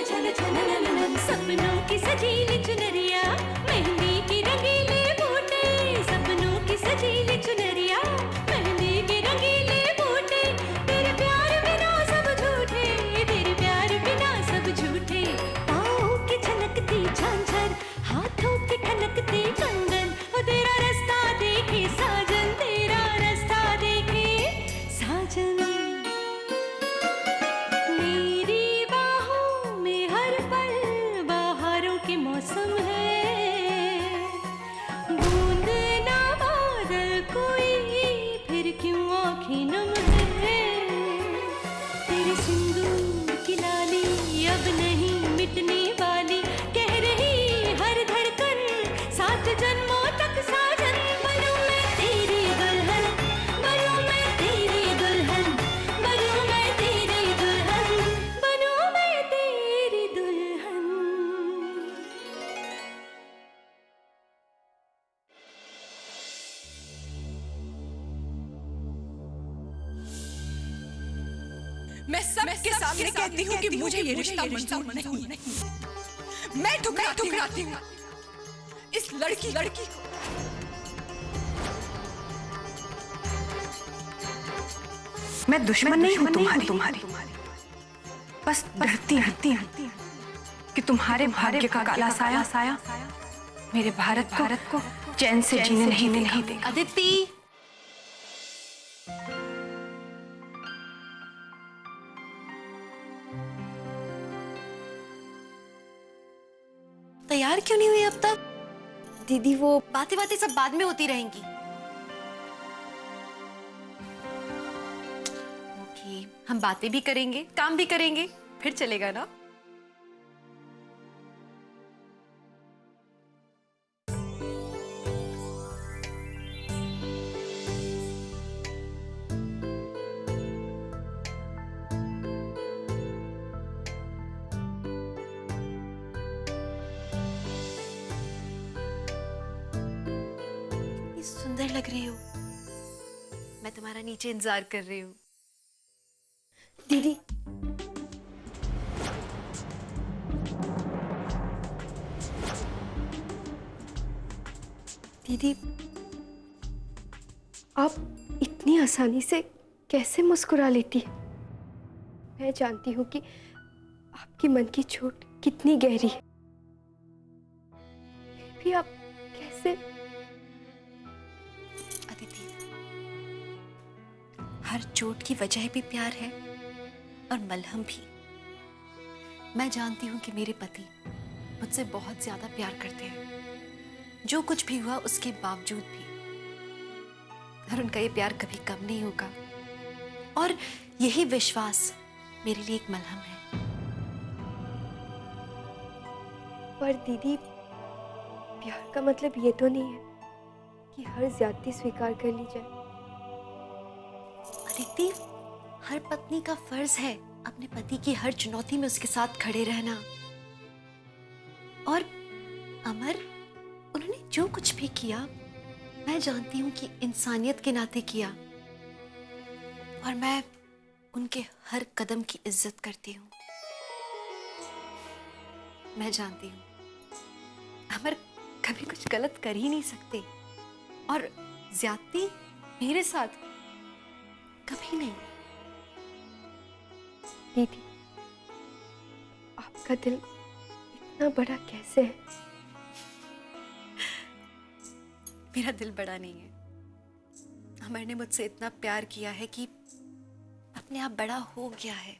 छन छन नन, सपनों की सजीली चुनरिया, मेहंदी की रंगीले बूटे, सपनों की सजीली चुनरिया, मेहंदी की रंगीले बूटे, तेरे प्यार बिना सब झूठे, तेरे प्यार बिना सब झूठे, पाँव की छनकती झांझर, हाथों की ठनकती कंगन, ओ तेरा रास्ता देखे साजन, तेरा रास्ता देखे साजन। मेरी बाहों में हर पल बहारों के मौसम है, बूंद ना बादल कोई फिर क्यों आँखें नम है, तेरे सिंदूर की लाली अब नहीं मिटने वाली, कह रही हर धड़कन सात जन्मों तक साजन। बनूं मैं तेरी दुल्हन, बनूं मैं तेरी दुल्हन, बनूं मैं तेरी दुल्हन, बनूं मैं तेरी दुल्हन। मैं सबके सामने कहती हूँ कि मुझे ये रिश्ता मंजूर नहीं। मैं ठुकराती हूँ इस लड़की को। मैं दुश्मन नहीं हूँ तुम्हारी, बस डरती हूँ कि तुम्हारे भाग्य का काला साया मेरे भारत को चैन से जीने नहीं देगा। अदिति, तैयार क्यों नहीं हुई अब तक? दीदी वो बातें सब बाद में होती रहेंगी। ओके, हम बातें भी करेंगे, काम भी करेंगे, फिर चलेगा ना? सुंदर लग रही हो, मैं तुम्हारा नीचे इंतजार कर रही हूँ। दीदी दीदी आप इतनी आसानी से कैसे मुस्कुरा लेती है? मैं जानती हूँ कि आपकी मन की चोट कितनी गहरी है, फिर भी आप कैसे? अदिति, हर चोट की वजह भी प्यार है और मलहम भी। मैं जानती हूँ कि मेरे पति मुझसे बहुत ज्यादा प्यार करते हैं, जो कुछ भी हुआ उसके बावजूद भी, और उनका ये प्यार कभी कम नहीं होगा, और यही विश्वास मेरे लिए एक मलहम है। पर दीदी प्यार का मतलब ये तो नहीं है कि हर ज्यादती स्वीकार कर ली जाए। अदिति, हर पत्नी का फर्ज है अपने पति की हर चुनौती में उसके साथ खड़े रहना। और अमर, उन्होंने जो कुछ भी किया, मैं जानती हूं कि इंसानियत के नाते किया, और मैं उनके हर कदम की इज्जत करती हूँ। मैं जानती हूँ अमर कभी कुछ गलत कर ही नहीं सकते, और ज्यादती मेरे साथ कभी नहीं। दीदी आपका दिल इतना बड़ा कैसे है? मेरा दिल बड़ा नहीं है, अमर ने मुझसे इतना प्यार किया है कि अपने आप बड़ा हो गया है।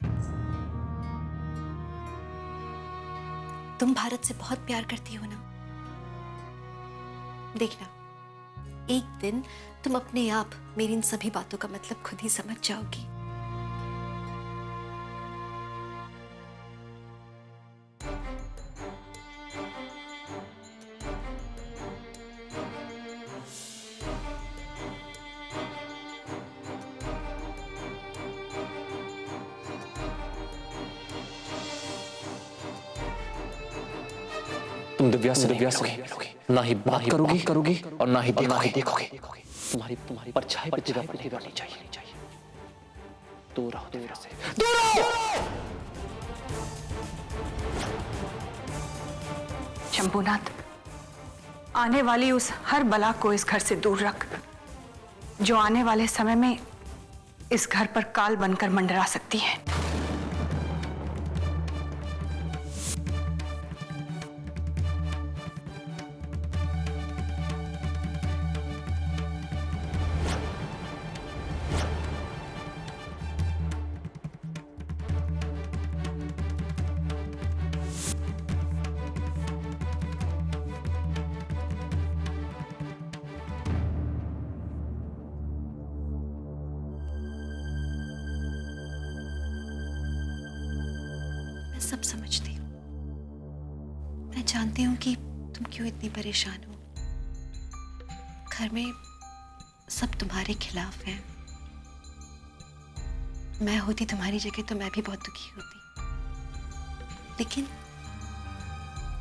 तुम भारत से बहुत प्यार करती हो ना? देखना, एक दिन तुम अपने आप मेरी इन सभी बातों का मतलब खुद ही समझ जाओगी। तुम दिव्या से ना ही बात करोगी और ना ही देखोगे। तुम्हारी परछाई पर जगह नहीं रहनी चाहिए। दूर रहो दिव्या से, दूर रहो। शंभुनाथ, आने वाली उस हर बला को इस घर से दूर रख, जो आने वाले समय में इस घर पर काल बनकर मंडरा सकती है। मैं सब समझती हूँ। मैं जानती हूँ कि तुम क्यों इतनी परेशान हो। घर में सब तुम्हारे खिलाफ हैं। मैं होती तुम्हारी जगह तो मैं भी बहुत दुखी होती। लेकिन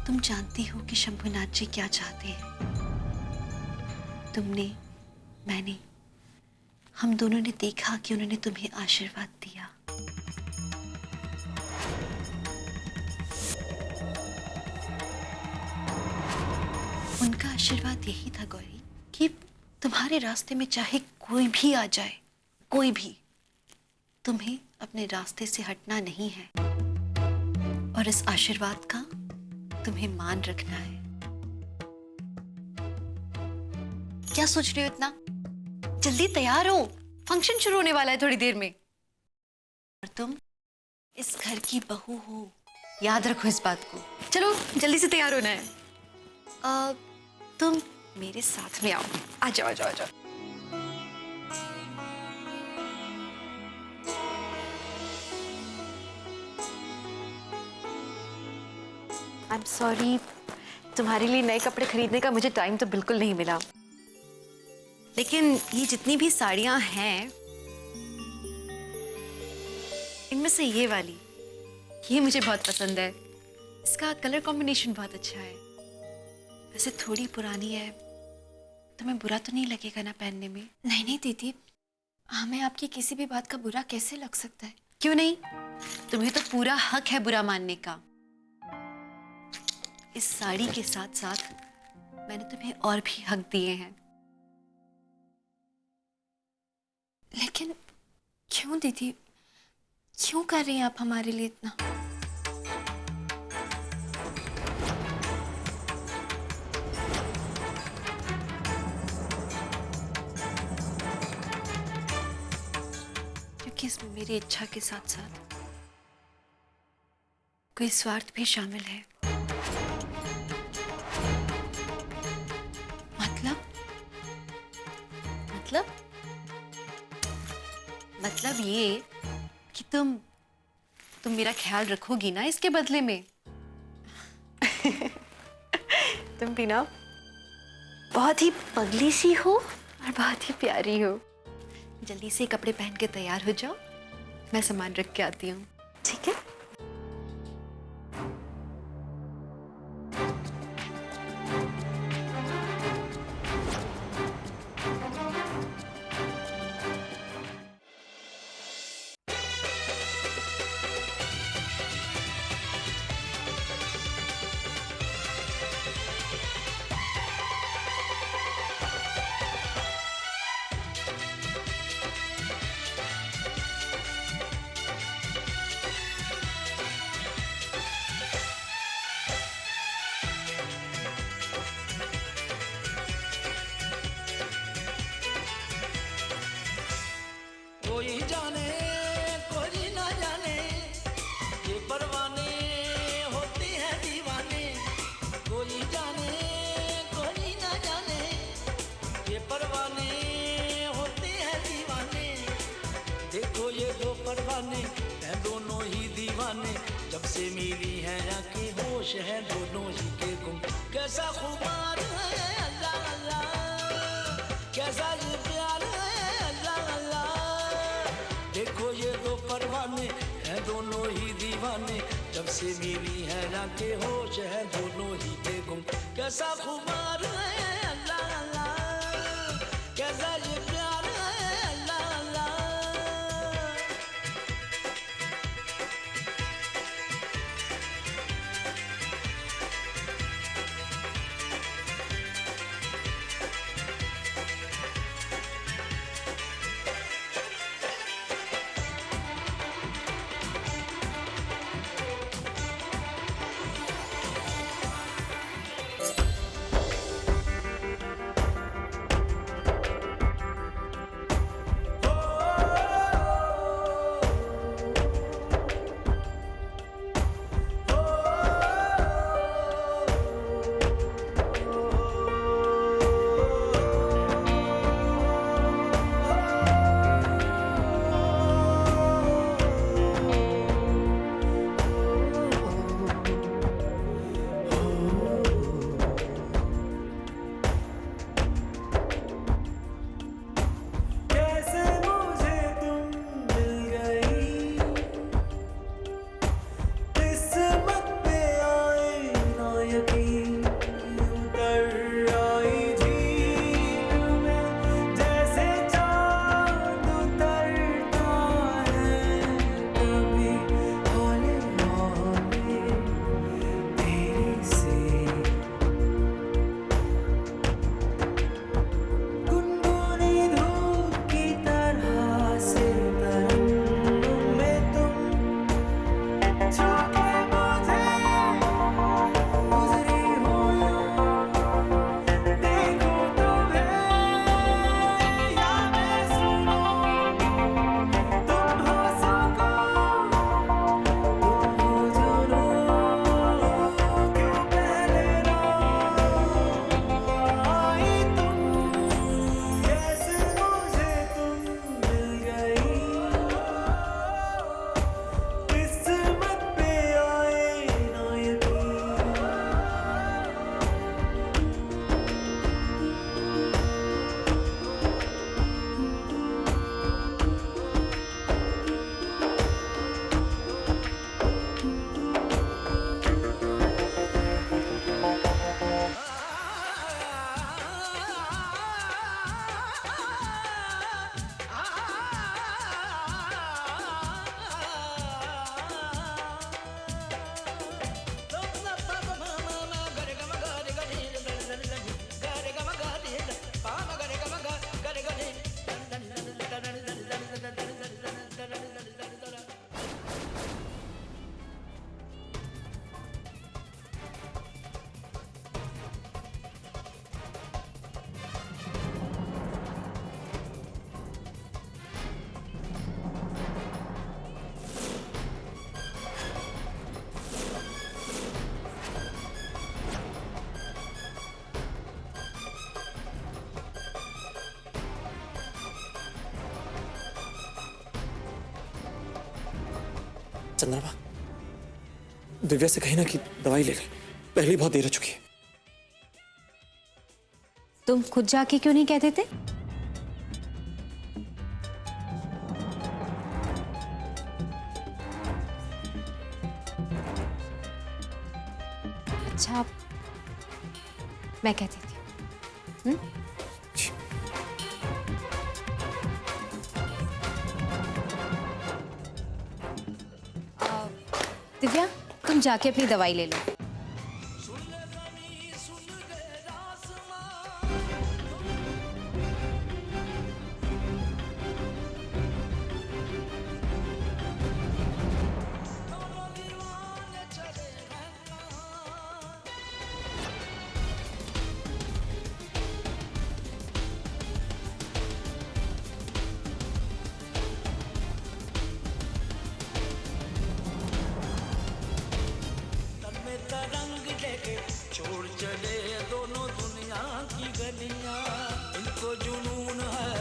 तुम जानती हो कि शंभुनाथ जी क्या चाहते हैं। तुमने, मैंने, हम दोनों ने देखा कि उन्होंने तुम्हें आशीर्वाद दिया। उनका आशीर्वाद यही था गौरी कि तुम्हारे रास्ते में चाहे कोई भी आ जाए, कोई भी, तुम्हें अपने रास्ते से हटना नहीं है। और इस आशीर्वाद का तुम्हें मान रखना है। क्या सोच रहे हो इतना? जल्दी तैयार हो, फंक्शन शुरू होने वाला है थोड़ी देर में। और तुम इस घर की बहू हो, याद रखो इस बात को। चलो जल्दी से तैयार होना है। तुम मेरे साथ में आओ। आ जाओ आ जाओ आ जाओ। आई एम सॉरी, तुम्हारे लिए नए कपड़े खरीदने का मुझे टाइम तो बिल्कुल नहीं मिला। लेकिन ये जितनी भी साड़ियां हैं, इनमें से ये वाली, ये मुझे बहुत पसंद है। इसका कलर कॉम्बिनेशन बहुत अच्छा है। वैसे थोड़ी पुरानी है, तुम्हें बुरा तो नहीं लगेगा ना पहनने में? नहीं नहीं दीदी, हमें आपकी किसी भी बात का बुरा कैसे लग सकता है? क्यों नहीं? तुम्हें तो पूरा हक है बुरा मानने का। इस साड़ी के साथ साथ मैंने तुम्हें और भी हक दिए हैं। लेकिन क्यों दीदी, क्यों कर रही हैं आप हमारे लिए इतना? क्योंकि इसमें मेरी इच्छा के साथ साथ कोई स्वार्थ भी शामिल है। मतलब ये कि तुम मेरा ख्याल रखोगी ना इसके बदले में? तुम भी ना बहुत ही पगली सी हो और बहुत ही प्यारी हो। जल्दी से कपड़े पहन के तैयार हो जाओ, मैं सामान रख के आती हूँ। ठीक है? कोई जाने कोई ना जाने, ये परवाने होते हैं दीवाने। कोई जाने कोई ना जाने, ये परवाने होते हैं दीवाने। देखो ये दो परवाने हैं दोनों ही दीवाने। जब से मिली है आंखें होश है दोनों ही के गुम। कैसा खुमार है अल्लाह अल्लाह, कैसा ये प्यार है अल्लाह अल्लाह। देखो ये दो परवाने हैं दोनों ही दीवाने। जब से मिली है आंखें होश है दोनों ही के गुम। कैसा खुमार है अल्लाह अल्लाह, कैसा ये प्यार है अल्लाह अल्लाह। चंद्रमा, दिव्या से कही ना कि दवाई ले ले, पहले बहुत देर हो चुकी है। तुम खुद जाके क्यों नहीं कहते थे? अच्छा, मैं कहती थी। दिव्या, तुम जाके अपनी दवाई ले लो। तरंग लेके छोड़ चले दोनों दुनिया की गलियां। इनको जुनून है,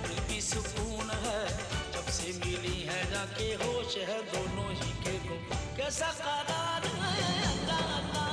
दिल भी सुकून है, जब से मिली है जाके होश है दोनों ही के को। कैसा करार है अल्लाह अल्लाह।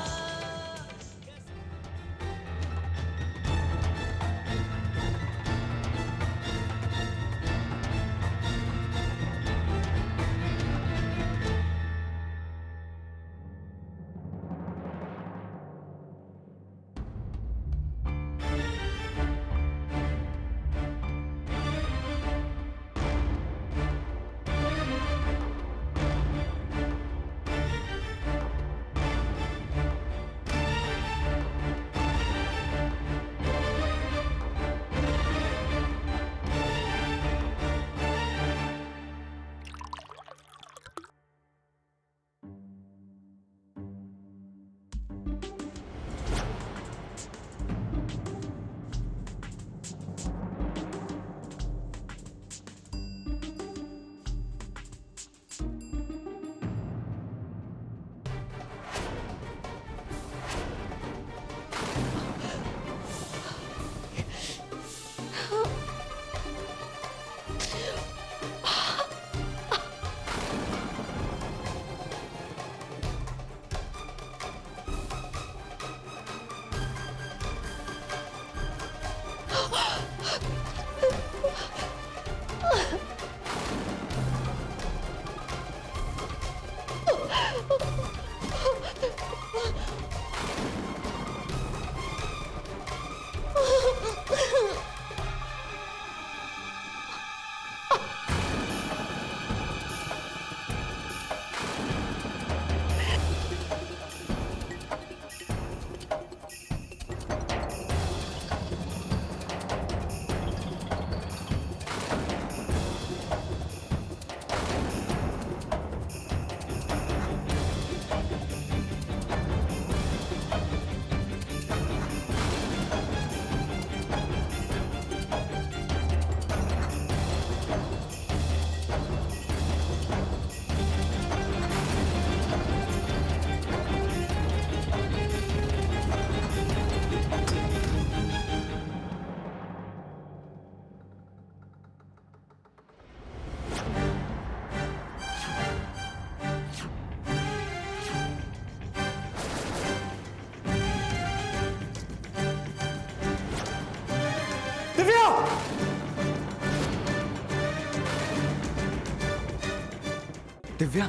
दिव्या,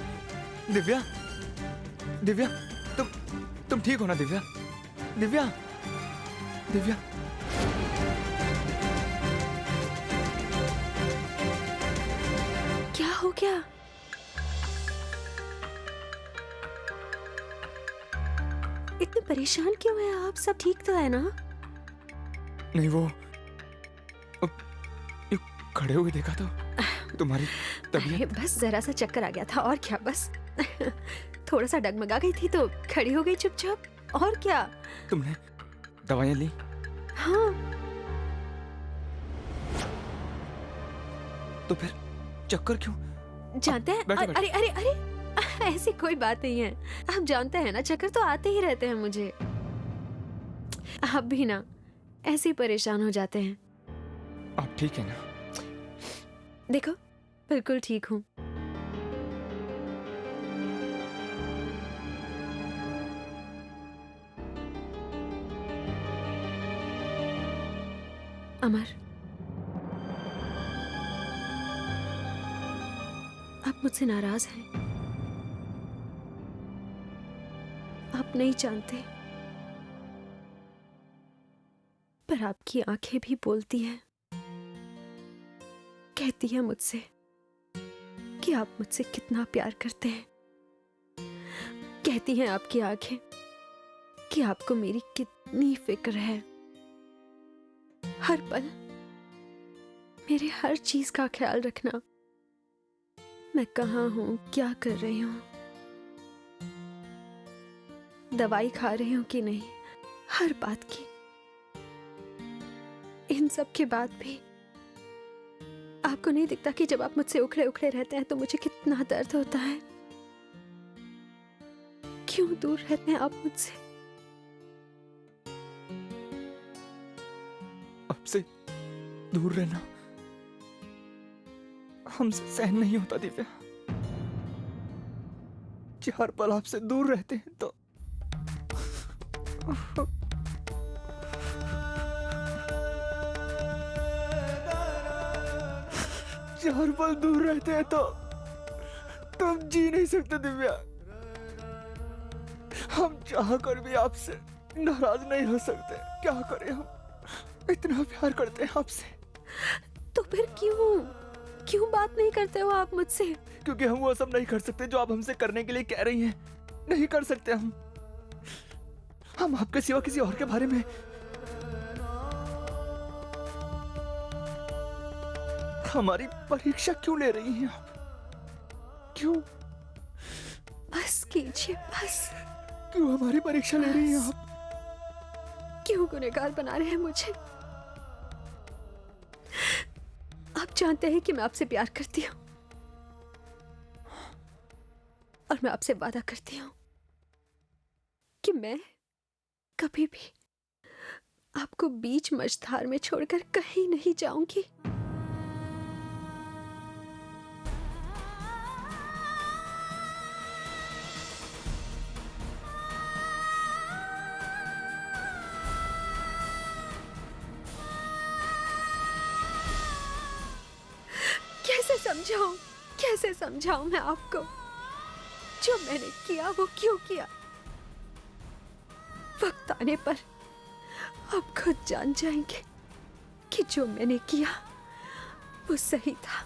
दिव्या, दिव्या, तुम ठीक हो ना दिव्या? दिव्या, दिव्या। क्या हो गया? इतने परेशान क्यों हैं आप? सब ठीक तो है ना? नहीं, वो ये खड़े हुए देखा तो तुम्हारी तबीयत। बस जरा सा चक्कर आ गया था, और क्या। बस थोड़ा सा डगमगा गई थी तो खड़ी हो गई चुपचाप, और क्या। तुमने दवाइयाँ ली? हाँ। तो फिर चक्कर क्यों? जानते हैं, बैठो, बैठो। अरे अरे अरे ऐसी कोई बात नहीं है। आप जानते हैं ना, चक्कर तो आते ही रहते हैं मुझे। आप भी ना ऐसे ही परेशान हो जाते हैं। आप ठीक है ना? देखो, बिल्कुल ठीक हूँ। अमर, आप मुझसे नाराज हैं। आप नहीं जानते, पर आपकी आंखें भी बोलती हैं, कहती हैं मुझसे कि आप मुझसे कितना प्यार करते हैं। कहती हैं आपकी आंखें कि आपको मेरी कितनी फिक्र है। हर पल मेरे हर चीज का ख्याल रखना, मैं कहाँ हूं, क्या कर रही हूं, दवाई खा रही हूं कि नहीं, हर बात की। इन सब के बाद भी आपको नहीं दिखता कि जब आप मुझसे उखड़े उखड़े रहते हैं तो मुझे कितना दर्द होता है? क्यों दूर रहते हैं आप मुझसे? आपसे दूर रहना हमसे सहन नहीं होता दिव्या। 4 पल आपसे दूर रहते हैं तो चार पल दूर रहते हैं तो तुम जी नहीं सकते दिव्या। हम चाह कर भी आपसे नाराज नहीं हो सकते। क्या करें, हम इतना प्यार करते हैं आपसे। तो फिर क्यों बात नहीं करते हो आप मुझसे? क्योंकि हम वो सब नहीं कर सकते जो आप हमसे करने के लिए कह रही हैं। नहीं कर सकते हम आपके सिवा किसी और के बारे में हमारी परीक्षा क्यों ले रही हैं आप? क्यों? बस कीजिए, बस। क्यों हमारी परीक्षा ले रही हैं आप? क्यों गुनहगार बना रहे हैं मुझे? आप जानते हैं कि मैं आपसे प्यार करती हूं और मैं आपसे वादा करती हूं कि मैं कभी भी आपको बीच मझधार में छोड़कर कहीं नहीं जाऊंगी। कैसे समझाऊं मैं आपको? जो मैंने किया वो क्यों किया? वक्त आने पर आप खुद जान जाएंगे कि जो मैंने किया वो सही था।